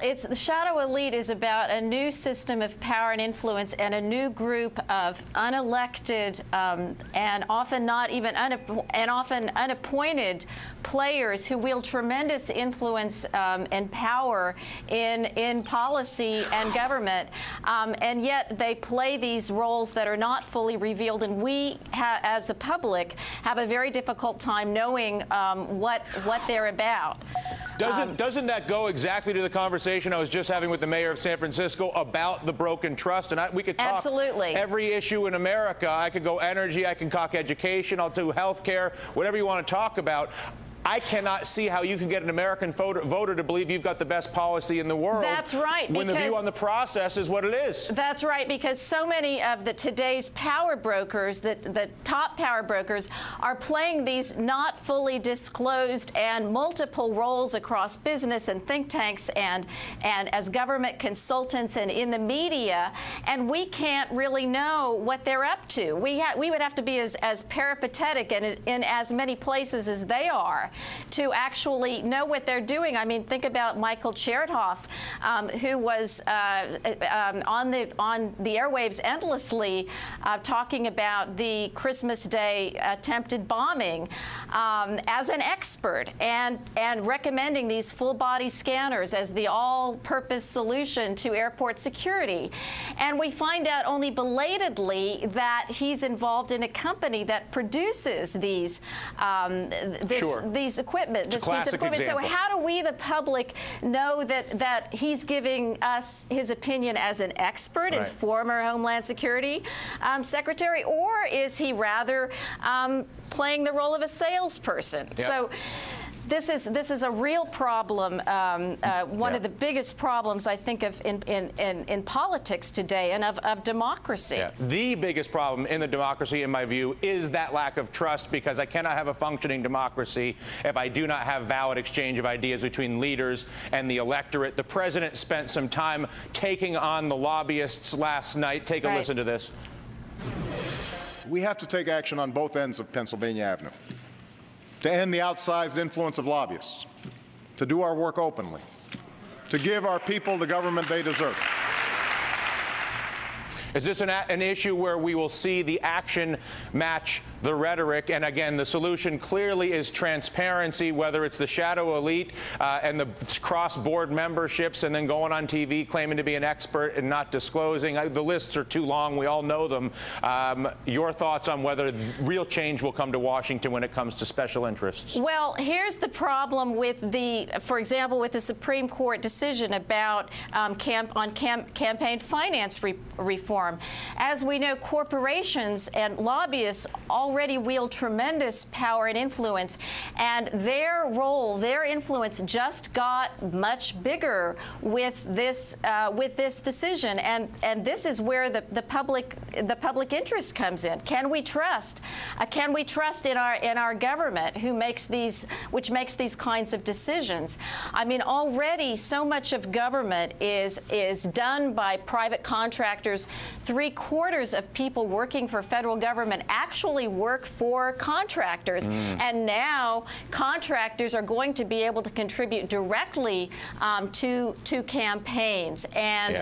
it's the shadow elite is about a new system of power and influence and a new group of unelected and often not even often unappointed players who wield tremendous influence and power in policy and government, and yet they play these roles that are not fully revealed, and we as the public have a very difficult time knowing what they're about. Doesn't that go exactly to the conversation I was just having with the mayor of San Francisco about the broken trust? And we could talk absolutely every issue in America. I could go energy, I can talk education, I'll do health care, whatever you want to talk about. I cannot see how you can get an American voter to believe you've got the best policy in the world. That's right. When the view on the process is what it is. That's right, because so many of today's power brokers, the top power brokers, are playing these not fully disclosed and multiple roles across business and think tanks and as government consultants and in the media, and we can't really know what they're up to. We would have to be as peripatetic and in as many places as they are to actually know what they're doing. I mean, think about Michael Chertoff, who was on the airwaves endlessly talking about the Christmas Day attempted bombing as an expert and recommending these full-body scanners as the all-purpose solution to airport security. And we find out only belatedly that he's involved in a company that produces these equipment, this piece of equipment. Example. So how do we, the public, know that he's giving us his opinion as an expert and former Homeland Security Secretary, or is he rather playing the role of a salesperson? Yep. So this is a real problem, one of the biggest problems, I think, of in politics today and of democracy. Yeah. The biggest problem in the democracy, in my view, is that lack of trust, because I cannot have a functioning democracy if I do not have valid exchange of ideas between leaders and the electorate. The president spent some time taking on the lobbyists last night. Take a listen to this. We have to take action on both ends of Pennsylvania Avenue to end the outsized influence of lobbyists, to do our work openly, to give our people the government they deserve. Is this an issue where we will see the action match the rhetoric? And again, the solution clearly is transparency, whether it's the shadow elite and the cross-board memberships and then going on TV claiming to be an expert and not disclosing. The lists are too long. We all know them. Your thoughts on whether real change will come to Washington when it comes to special interests? Well, here's the problem with for example, with the Supreme Court decision about campaign finance reform. As we know, corporations and lobbyists already wield tremendous power and influence, and their role, their influence just got much bigger with this decision, and this is where the public interest comes in. Can we trust? Can we trust in our government, which makes these kinds of decisions? I mean, already so much of government is done by private contractors. 3/4 of people working for federal government actually work for contractors. And now contractors are going to be able to contribute directly to campaigns and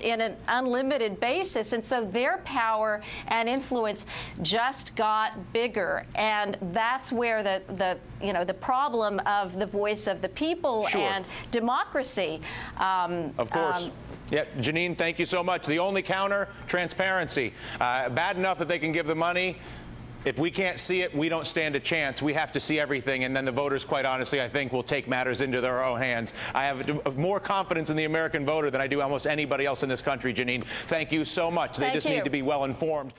in an unlimited basis. And so their power and influence just got bigger. And that's where the problem of the voice of the people and democracy. Of course. Yeah, Janine, thank you so much. The only counter, transparency. Bad enough that they can give the money. If we can't see it, we don't stand a chance. We have to see everything, and then the voters, quite honestly, I think, will take matters into their own hands. I have more confidence in the American voter than I do almost anybody else in this country, Janine. Thank you so much. They just need to be well informed.